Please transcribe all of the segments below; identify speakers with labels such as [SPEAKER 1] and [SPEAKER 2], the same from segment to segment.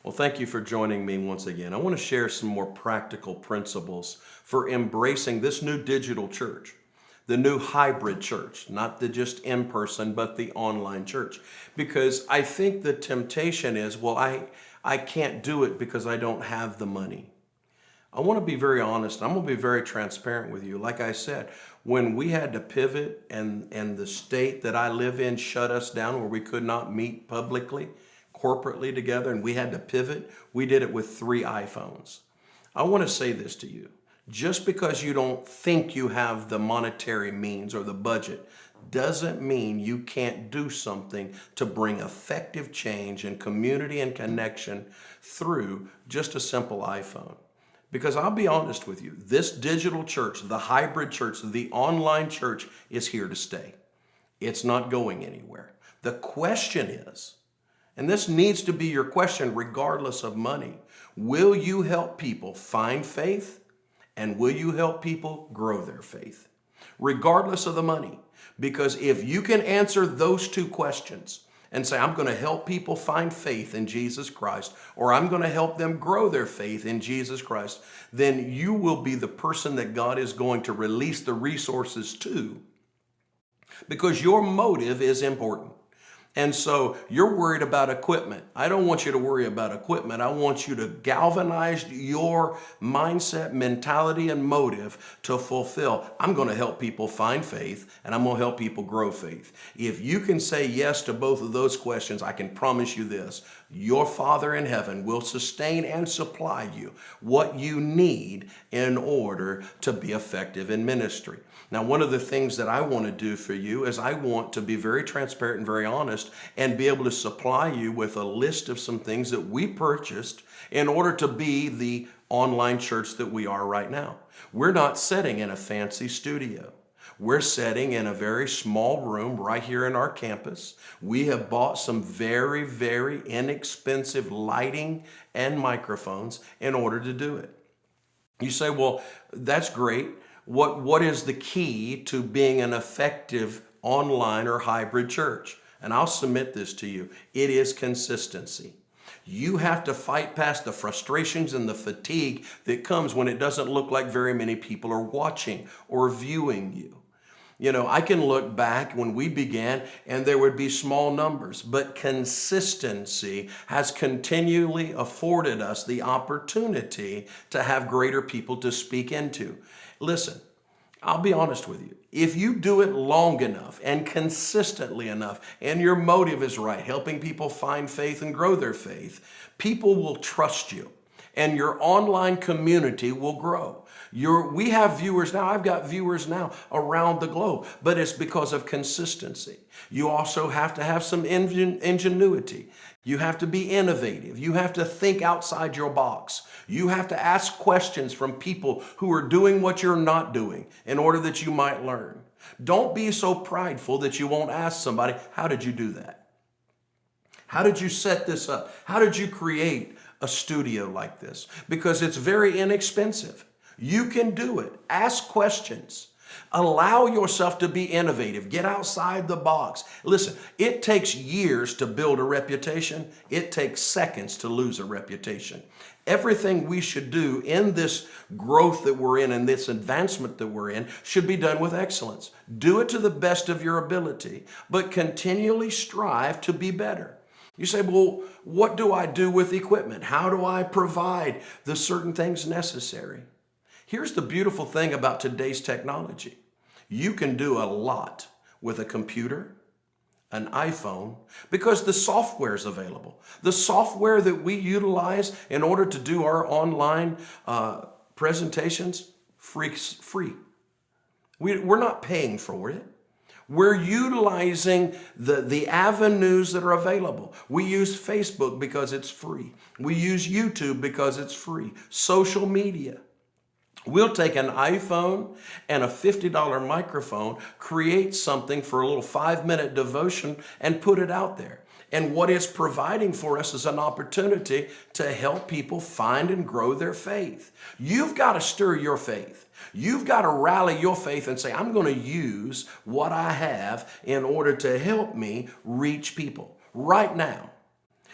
[SPEAKER 1] Well, thank you for joining me once again. I want to share some more practical principles for embracing this new digital church, the new hybrid church, not the just in person, but the online church. Because I think the temptation is, well, I can't do it because I don't have the money. I want to be very honest. I'm going to be very transparent with you. Like I said, when we had to pivot and the state that I live in shut us down where we could not meet publicly, corporately together, and we had to pivot, we did it with 3 iPhones. I want to say this to you. Just because you don't think you have the monetary means or the budget doesn't mean you can't do something to bring effective change and community and connection through just a simple iPhone. Because I'll be honest with you, this digital church, the hybrid church, the online church is here to stay. It's not going anywhere. The question is, and this needs to be your question regardless of money, will you help people find faith and will you help people grow their faith? Regardless of the money. Because if you can answer those 2 questions, and say, I'm going to help people find faith in Jesus Christ, or I'm going to help them grow their faith in Jesus Christ, then you will be the person that God is going to release the resources to, because your motive is important. And so you're worried about equipment. I don't want you to worry about equipment. I want you to galvanize your mindset, mentality, and motive to fulfill. I'm going to help people find faith, and I'm going to help people grow faith. If you can say yes to both of those questions, I can promise you this. Your Father in heaven will sustain and supply you what you need in order to be effective in ministry. Now, one of the things that I want to do for you is I want to be very transparent and very honest and be able to supply you with a list of some things that we purchased in order to be the online church that we are right now. We're not sitting in a fancy studio. We're sitting in a very small room right here in our campus. We have bought some very, very inexpensive lighting and microphones in order to do it. You say, well, that's great. What is the key to being an effective online or hybrid church? And I'll submit this to you. It is consistency. You have to fight past the frustrations and the fatigue that comes when it doesn't look like very many people are watching or viewing you. You know, I can look back when we began and there would be small numbers, but consistency has continually afforded us the opportunity to have greater people to speak into. Listen, I'll be honest with you. If you do it long enough and consistently enough, and your motive is right, helping people find faith and grow their faith, people will trust you and your online community will grow. We have viewers now, I've got viewers now around the globe, but it's because of consistency. You also have to have some ingenuity. You have to be innovative. You have to think outside your box. You have to ask questions from people who are doing what you're not doing in order that you might learn. Don't be so prideful that you won't ask somebody, how did you do that? How did you set this up? How did you create a studio like this? Because it's very inexpensive. You can do it. Ask questions. Allow yourself to be innovative. Get outside the box. Listen, it takes years to build a reputation. It takes seconds to lose a reputation. Everything we should do in this growth that we're in and this advancement that we're in should be done with excellence. Do it to the best of your ability, but continually strive to be better. You say, well, what do I do with equipment? How do I provide the certain things necessary? Here's the beautiful thing about today's technology. You can do a lot with a computer, an iPhone, because the software is available. The software that we utilize in order to do our online presentations, free. We're not paying for it. We're utilizing the avenues that are available. We use Facebook because it's free. We use YouTube because it's free. Social media. We'll take an iPhone and a $50 microphone, create something for a little 5-minute devotion and put it out there. And what it's providing for us is an opportunity to help people find and grow their faith. You've got to stir your faith. You've got to rally your faith and say, I'm going to use what I have in order to help me reach people. Right now,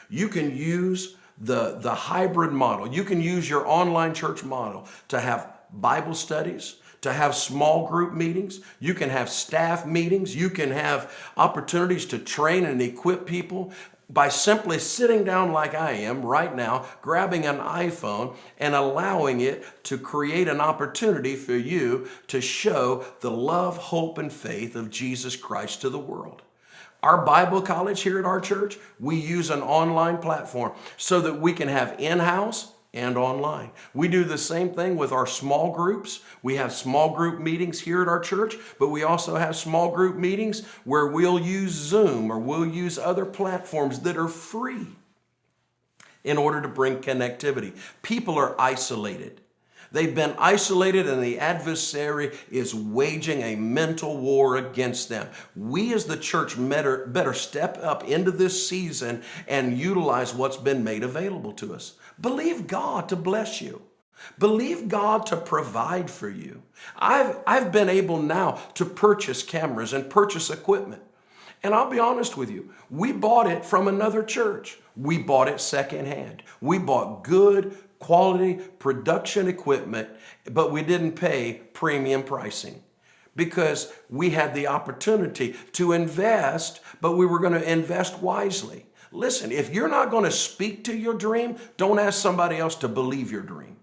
[SPEAKER 1] you can use the hybrid model. You can use your online church model to have Bible studies, to have small group meetings. You can have staff meetings. You can have opportunities to train and equip people by simply sitting down like I am right now, grabbing an iPhone and allowing it to create an opportunity for you to show the love, hope, and faith of Jesus Christ to the world. Our Bible college here at our church, we use an online platform so that we can have in-house and online. We do the same thing with our small groups. We have small group meetings here at our church, but we also have small group meetings where we'll use Zoom or we'll use other platforms that are free in order to bring connectivity. People are isolated. They've been isolated and the adversary is waging a mental war against them. We as the church better step up into this season and utilize what's been made available to us. Believe God to bless you. Believe God to provide for you. I've been able now to purchase cameras and purchase equipment. And I'll be honest with you, we bought it from another church. We bought it secondhand. We bought good quality production equipment, but we didn't pay premium pricing because we had the opportunity to invest, but we were going to invest wisely. Listen, if you're not going to speak to your dream, don't ask somebody else to believe your dream.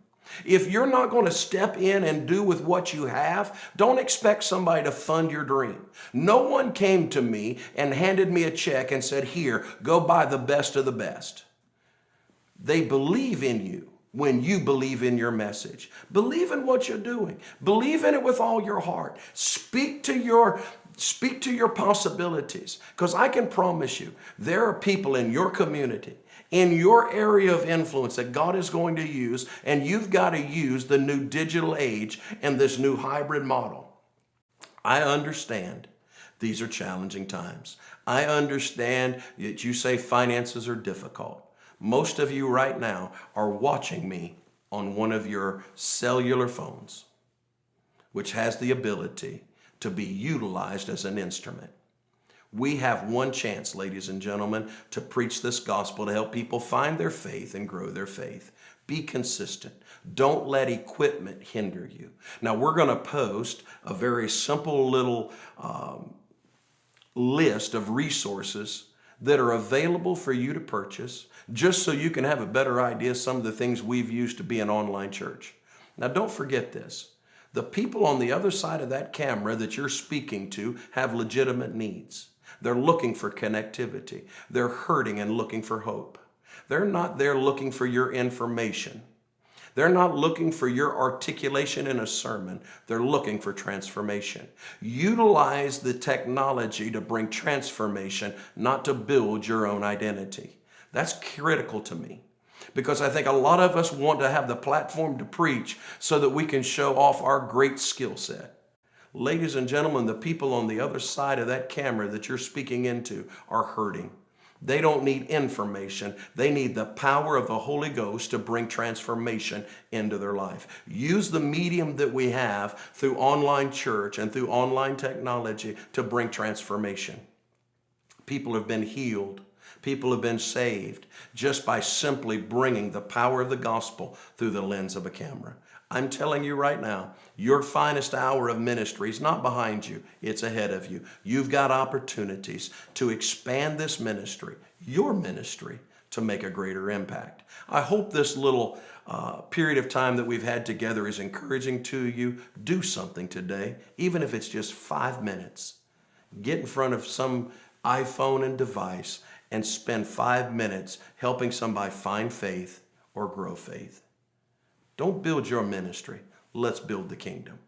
[SPEAKER 1] If you're not going to step in and do with what you have, don't expect somebody to fund your dream. No one came to me and handed me a check and said, here, go buy the best of the best. They believe in you when you believe in your message. Believe in what you're doing. Believe in it with all your heart. Speak to your possibilities, because I can promise you there are people in your community, in your area of influence that God is going to use, and you've got to use the new digital age and this new hybrid model. I understand these are challenging times. I understand that you say finances are difficult. Most of you right now are watching me on one of your cellular phones, which has the ability to be utilized as an instrument. We have one chance, ladies and gentlemen, to preach this gospel to help people find their faith and grow their faith. Be consistent. Don't let equipment hinder you. Now, we're going to post a very simple little list of resources that are available for you to purchase, just so you can have a better idea of some of the things we've used to be an online church. Now, don't forget this. The people on the other side of that camera that you're speaking to have legitimate needs. They're looking for connectivity. They're hurting and looking for hope. They're not there looking for your information. They're not looking for your articulation in a sermon. They're looking for transformation. Utilize the technology to bring transformation, not to build your own identity. That's critical to me, because I think a lot of us want to have the platform to preach so that we can show off our great skill set. Ladies and gentlemen, the people on the other side of that camera that you're speaking into are hurting. They don't need information. They need the power of the Holy Ghost to bring transformation into their life. Use the medium that we have through online church and through online technology to bring transformation. People have been healed. People have been saved just by simply bringing the power of the gospel through the lens of a camera. I'm telling you right now, your finest hour of ministry is not behind you, it's ahead of you. You've got opportunities to expand this ministry, your ministry, to make a greater impact. I hope this little period of time that we've had together is encouraging to you. Do something today, even if it's just 5 minutes. Get in front of some iPhone and device and spend 5 minutes helping somebody find faith or grow faith. Don't build your ministry. Let's build the kingdom.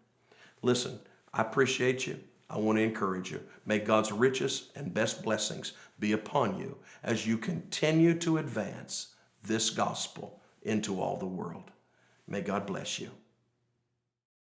[SPEAKER 1] Listen, I appreciate you. I want to encourage you. May God's richest and best blessings be upon you as you continue to advance this gospel into all the world. May God bless you.